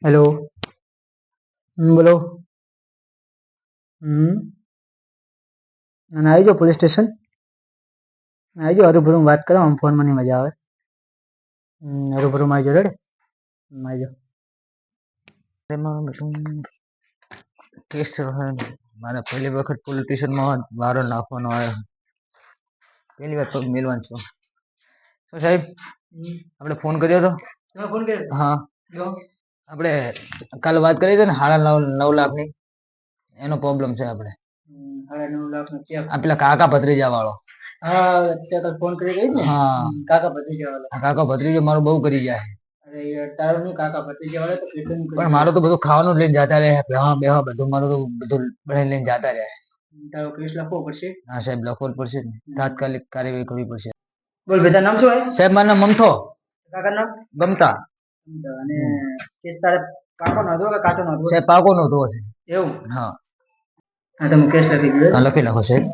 Hello. बोलो। અને આવી જાઓ પોલીસ સ્ટેશન આવી જાઓ હરૂભરું વાત કરો આમ ફોનમાં નહીં મજા આવે હરૂભરું આવી જાઓ રેડ આવી જાઓ કેસ મારે પહેલી વખત પોલીસ સ્ટેશનમાં વારો નાખવાનો આવ્યો પહેલી વાર પગ મેલવાનું છું તો સાહેબ આપણે ફોન કર્યો હતો હા આપણે કાલે વાત કરી હતી ને 9.5 લાખની એનો પ્રોબ્લેમ છે આપણે 9.5 લાખનો ચેક આ પેલા કાકા ભત્રીજા વાળો હા અત્યારે ફોન કરી ગઈ ને હા કાકા ભત્રીજા વાળો કાકા ભત્રીજો મારો બહુ કરી જાય અરે યાર તારો નહીં કાકા ભત્રીજા વાળો તો કેટલું પણ મારું તો બધું ખાવાનું લઈને જતા રહે બેહા બધું મારું તો બધું બનાવીને લઈને જતા રહે તારો કેસ લખવો પડશે હા સાહેબ લખવો જ પડશે ને તાત્કાલિક કાર્યવાહી કરવી પડશે બોલ બેટા નામ શું હોય સાહેબ મારું નામ મમથો કાકા નામ ગમતા અને કેસ તારે પાકો નોંધવો કે કાચો નોંધવો સાહેબ પાકો નહોતો હશે એવું હા હા તમે કેસ લખી દીધો હા લખી નાખો સાહેબ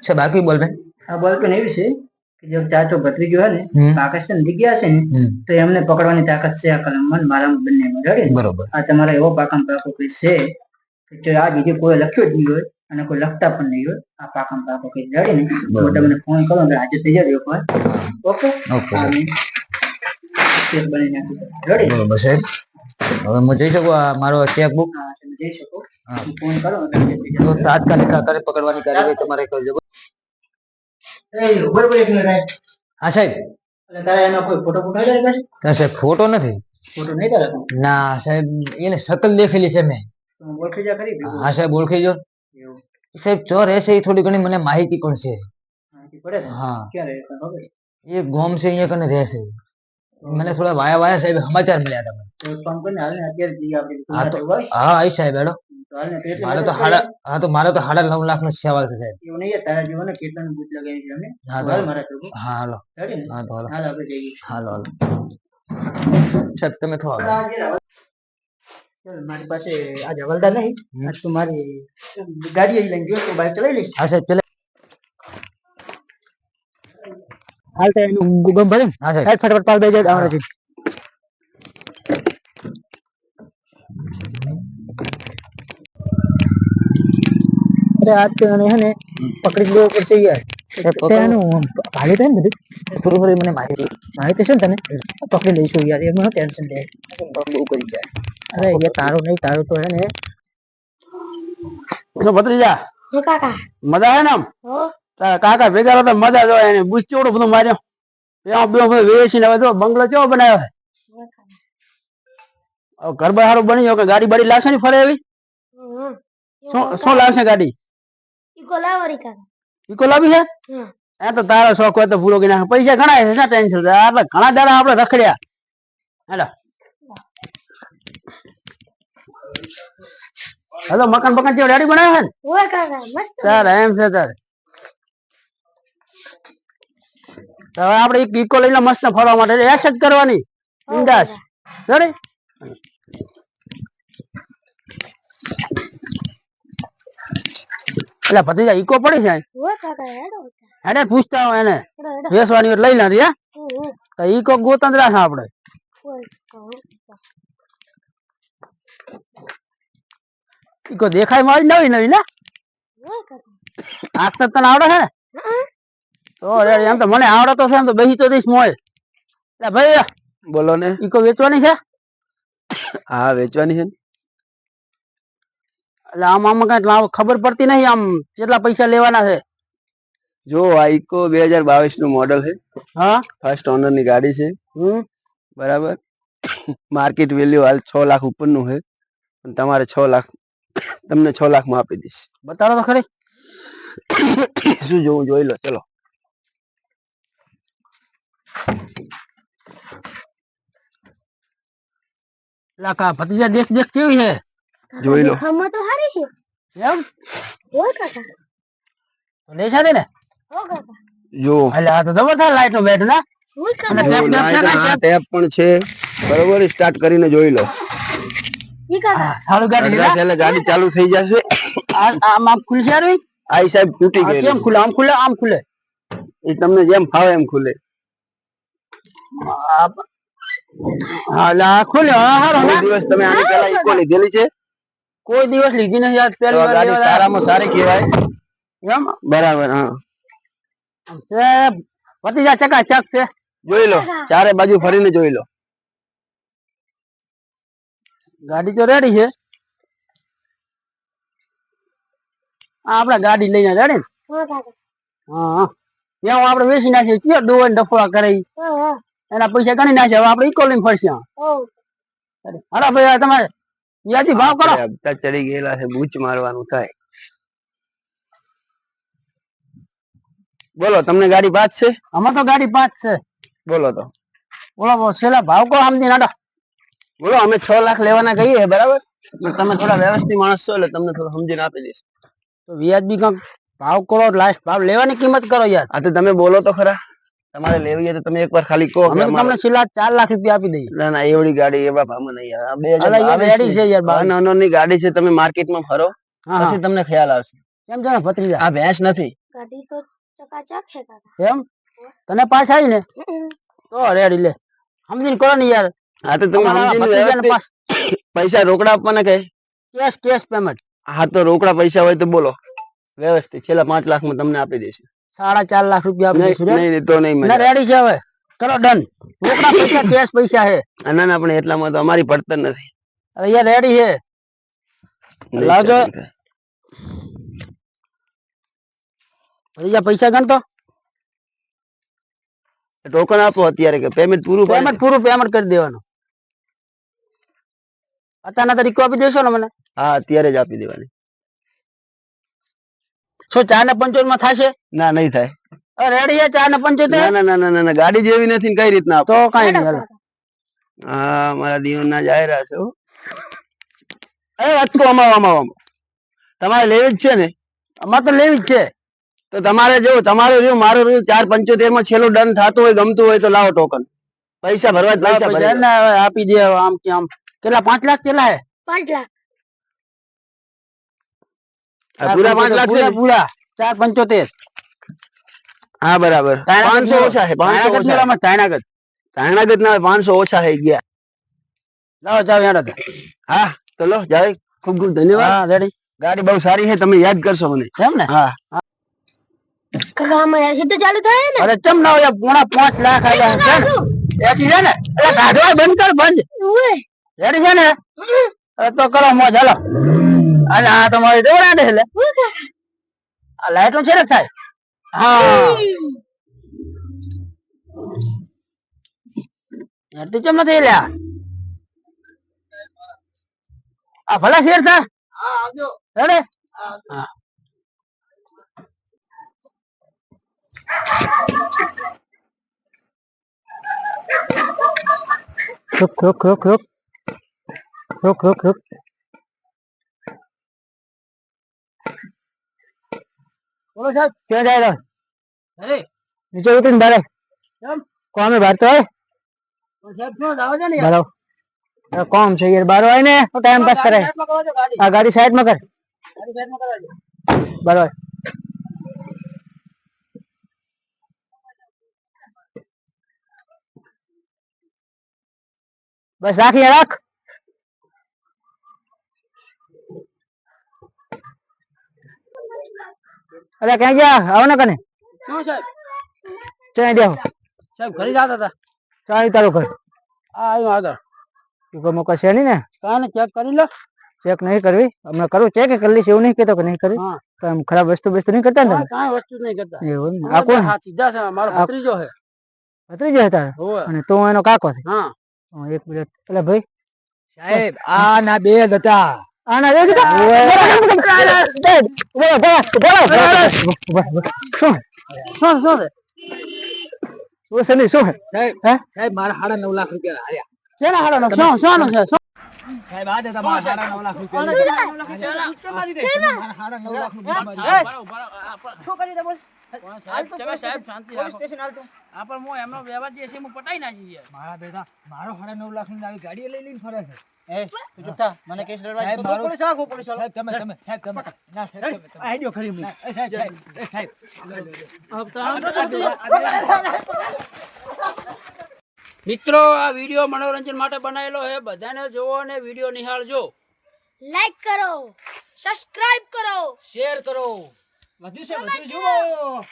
સાહેબ બાકી બોલ બેન આ બોલ તો એવી છે કે જો ચાચો ભત્રીજો હોય ને પાકિસ્તાન જગ્યા છે ને તો એમને પકડવાની તાકાત છે આ કલમમાં મારા બંને બરોબર આ તમારા એવો પાકામ પાકો કેસ છે કે આ બીજું કોઈ લખ્યો જ નહીં હોય અને કોઈ લખતા પણ નહીં હોય આ પાકામ પાકો કેસ રેડી ને તો તમને ફોન કરો એટલે આજે થઈ જાય એકવાર ઓકે ઓકે કેસ બની નાખી રેડી બરોબર સાહેબ હવે હું જઈ શકું આ મારો ચેક બુક હા તમે જઈ શકો ફોન કરો તો તાત્કાલિક આ કરે પકડવાની કાર્યવાહી તમારે કરજો એ બરોબર એક મિનિટ હા સાહેબ એટલે તારે એનો કોઈ ફોટો ફોટો આવી જાય ના સાહેબ ફોટો નથી ફોટો નહીં તારે ના સાહેબ એને શકલ દેખેલી છે મેં ઓળખી જા ખરી હા સાહેબ ઓળખી જો સાહેબ ચોર હશે એ થોડી ઘણી મને માહિતી પણ છે પડે ને હા ક્યાં રહે ખબર એ ગોમ છે અહીંયા કને રહેશે મને થોડા વાયા વાયા સાહેબ સમાચાર મળ્યા હતા તો કામ કરીને હાલને અત્યારે જઈએ આપણે હા આવી સાહેબ હેડો મારે તો મારે તો 9.5 લાખનો સવાલ છે સાહેબ એવું નહીં તારા જીવને કેટલાનું બૂથ લગાવી છે અમે હા હાલ મારા પ્રભુ હા હાલો રેડી ને હા તો હાલો હાલ આપણે જઈએ હાલો સાહેબ તમે થોડો ચાલ મારી પાસે આ જવલદાર નહીં આજ તું મારી ગાડી લઈને ગયો તો બાઈક ચલાવી લઈશ હા સાહેબ ચલે હાલ તો એનું ગમ ભરે હા સાહેબ ફટાફટ પાલ બે જાય આવડે અરે આજ તો એને હે ને પકડી લેવો પડશે યાર તેનું ભાડું થાય ને બધું થોડું થોડી મને માહિતી માહિતી છે ને તને પકડી લઈશું યાર એમાં ટેન્શન લે બહુ કરી જાય અરે યાર તારું નહીં તારું તો હે ને ભત્રીજા કાકા મજા હે ને આમ હો કાકા ભેગા હતા મજા જો એને બુશ ચોડો બધું માર્યો બે વેચીને હવે જો બંગલો કેવો બનાવ્યો છે ઘર બાર સારું બની ગયો કે ગાડી બાડી લાવશે ને ફરે એવી શું લાવશે ગાડી ઈકો લાવરી કાકા ઈકો લાવી છે એ તો તારો શોખ હોય તો પૂરો કરી નાખે પૈસા ઘણા છે શું ટેન્શન છે આપણે ઘણા દાડા આપણે રખડ્યા હેલો હેલો મકાન બકાન જેવું રેડી બનાવે છે ને ઓય કાકા મસ્ત તારે એમ છે તારે હવે આપણે એક ઈકો લઈને મસ્ત ફરવા માટે એશ જ કરવાની બિંદાસ રેડી એટલે ભત્રીજા ઈકો પડી છે ઓય કાકા હેડો એને પૂછતા હોય એને હેડો વેસવાની લઈ લાધી હે તો ઈકો ગોતંદ રાખે આપણે ઈકો દેખાય મારી નવી નવી ને આજ તો તને આવડે છે ને તો એમ તો મને આવડે તો છે એમ તો બેસી તો દઈશ મોય એટલે ભાઈ બોલો ને ઈકો વેચવાની છે હા વેચવાની છે એટલે આમ કઈ ખબર પડતી નહીં આમ કેટલા પૈસા લેવાના છે જો આ ઇકો 2022 નું મોડલ છે હા ફર્સ્ટ ઓનર ની ગાડી છે બરાબર માર્કેટ વેલ્યુ હાલ 6 લાખ ઉપર નું છે પણ તમારે 6 લાખ તમને 6 લાખ માં આપી દઈશ બતાવો તો ખરી શું જોવું જોઈ લો ચલો લાકા ભત્રીજા દેખ દેખ કેવી છે જોઈ લો ખામાં તો હારી છે એમ ઓય કાકા તો લે છે ને હો કાકા જો એટલે આ તો જબરદસ્ત લાઈટ નો બેઠ ના ઓય અને કાકા ટેપ પણ છે બરોબર સ્ટાર્ટ કરીને જોઈ લો ઈ કાકા સારું ગાડી અડધા છેલ્લે ગાડી ચાલુ થઈ જશે આમ આમ ખુલશે રે આઈ સાહેબ તૂટી કેમ ગઈ ખુલે આમ ખુલે આમ ખુલે એ તમને જેમ ફાવે એમ ખુલે હા એટલે આ ખોલ્યો હા હારો કોઈ ના દિવસ તમે આની પહેલા ઈકો લીધેલી છે? કોઈ દિવસ લીધી નથી આજ તો પહેલી આ વાર ગાડી લેવા સારામાં સારી કહેવાય. એમ બરાબર, હા. છે ભતીજા ચકાચક છે જોઈ લો, ચારે બાજુ ફરીને જોઈ લો. ગાડી તો રેડી છે આ આપણે ગાડી લઈને રેડી ને હા કાકા હા ત્યાં આપણે વેચી નાખીએ ક્યાં દોવાને ડફોળા કરે ઈ. હા એના પૈસા ગણી નાખે હવે આપણે ઈકો લઈને ફરશે ઓ હાલો ભાઈ તમારે વ્યાજી ભાવ કરો આપણે હપ્તા ચડી ગયેલા છે, બૂચ મારવાનું થાય. બોલો, તમને ગાડી પાસ છે? આમાં તો ગાડી 5 છે બોલો તો. બોલો છેલ્લા ભાવ કહો સમજી નાડો બોલો, અમે 6 લાખ લેવાના કહીએ, બરાબર? તમે થોડા વ્યવસ્થિત માણસ છો એટલે તમને થોડું સમજીને આપી દઈશ. તો વ્યાજબી કંઈક ભાવ કરો લાસ્ટ ભાવ લેવાની કિંમત કરો યાર હા, તો તમે બોલો તો ખરા. તમારે લેવી હોય તો તમે એકવાર ખાલી કહો કે અમે તો અમારે. તમને છેલ્લા 4 લાખ રૂપિયા આપી દઈએ ના ના, એવડી ગાડી એવા ભાવમાં નહીં આવે. આ અલા યાર 2022 રેડી છે યાર 22 અનોની ગાડી છે. તમે માર્કેટમાં ફરો હા હા પછી તમને ખ્યાલ આવશે. કેમ છે ને ભત્રીજા આ ભેંસ નથી. ગાડી તો ચકાચક છે કાકા એમ તને પાસ આવી ને તો રેડી લે સમજીને કરો ને યાર હા, તો તમે અમારા સમજીને ભત્રીજાને વ્યવસ્થિત પાસ પૈસા રોકડા આપવાના કહે. કેશ પેમેન્ટ હા, તો રોકડા પૈસા હોય તો બોલો વ્યવસ્થિત. છેલ્લા 5 લાખમાં તમને આપી દઈશું. 4.5 લાખ રૂપિયા આપી દઈશું નહીં નહીં, તો નહીં ના મજા. રેડી છે હવે કરો ડન રોકડા પૈસા કેશ પૈસા હે ના ના, પણ એટલામાં તો અમારી પડતર નથી. હવે યાર રેડી છે નહીં લાવજો setting થાય. ભત્રીજા પૈસા ગણતો ટોકન આપો અત્યારે કે પેમેન્ટ પૂરું પડે. પેમેન્ટ પૂરું પેમેન્ટ કરી દેવાનું અત્યારના તરીકે આપી દેશો ને મને હા, અત્યારે જ આપી દેવાની. શું 4 ને 75 માં થશે ના, નહીં થાય. રેડી છે 4 ને 75 ના ના ના ના ના ના, ગાડી જેવી નથી ને કઈ રીતના આપો. તો કઈ નહીં હાલો હા, મારા દીવના જાયરા છે હો. એ વસ્તુ અમાવ તમારે લેવી જ છે ને? અમારે તો લેવી જ છે તો તમારે જો તમારું રહ્યું મારું રહ્યું 4.75 માં છેલ્લું ડન થતું હોય, ગમતું હોય તો લાવો ટોકન. પૈસા ભરવા જ લાવો પૈસા ભરી પૈસા દો. ને હવે આપી દે હવે આમ કે આમ કેટલા 5 લાખ કેટલા હે 5 લાખ આ પૂરા 5 લાખ છે ને? પૂરા 4.75 હા, બરાબર. 500 ઓછા છે. 500 ઓછા. તાયનાગત તાયણાગત ના 500 ઓછા થઈ ગયા. લાવો જાવ યાર હા, તો લો જાય. ખૂબ ખૂબ ધન્યવાદ. હા રેડી ગાડી બહુ સારી છે, તમે યાદ કરશો મને. એમ ને હા. કાકા આમાં એસી તો ચાલુ થાય ને અરે ચમ ના હોય પોણા 5 લાખ આલ્યા છે ને એસી છે ને એટલે કાઢવા બંધ કર બંધ ઉવે રેડી છે ને હવે તો કરો મોજ હાલો અને આ તમારી દેવડા દે એટલે ઉવે કાકા આ લાઈટો છે ને થાય હા યાર તું ચમ નથી લ્યા આ ભલા શેર થાય હા આવજો રેડી હા રોક બોલો સાહેબ ક્યાં જાય રહ્યો અરે નીચે ઉતરીને બારે કેમ કોમે બહાર તો હોય સાહેબ શું જાવ છે ને યાર કોમ છે યાર બાર હોય ને ટાઈમ પાસ કરે આ ગાડી સાઈડ માં કર ગાડી સાઈડ માં કરાવજો બરાબર બસ રાખી રાખ અરે ક્યાં ગયા આવો ને કને શું સાહેબ ચાઈ દેવો સાહેબ ઘરે જતા હતા ચાઈ તારું ઘર હા આવ્યો આગળ તું કોઈ મોકા છે નહીં ને કાને ચેક કરી લો ચેક નહીં કરવી અમે કરું ચેક કરી લઈશ એવું નહીં કહેતો કે નહીં કરવી આમ ખરાબ વસ્તુ નહીં કરતા ને કાંઈ વસ્તુ નહીં કરતા એવું આ કોણ સીધા છે મારો ભત્રીજો છે ભત્રીજો છે તારો અને તું એનો કાકો છે હા એક મિનિટ એટલે ભાઈ સાહેબ આ ના બે જ હતા આના બે જ હતા શું સાહેબ મારા 9.5 લાખ રૂપિયા હાર્યા શેના 9.5 શું છે સાહેબ આ દે તમારા 9.5 લાખ રૂપિયા શું કરી દે બોલ સાહેબ શાંતિ રાખો સ્ટેશન હાલ તું આ પણ હું એમનો વ્યવહાર જે છે હું પટાઈ નાખી યાર મારા બેટા મારો 9.5 લાખ ની આવી ગાડી લઈને ફરે છે એ તું ચૂપતા મને કેસ લડવા તો પોલીસ આવો પોલીસ વાળો સાહેબ તમે ના સાહેબ તમે આઈડિયો ખરી મને એ સાહેબ મિત્રો આ વિડીયો મનોરંજન માટે બનાવેલો છે, બધાને જોવો અને વિડીયો નિહાળજો, લાઈક કરો, સબસ્ક્રાઇબ કરો, શેર કરો, વધુ છે વધુ જુઓ.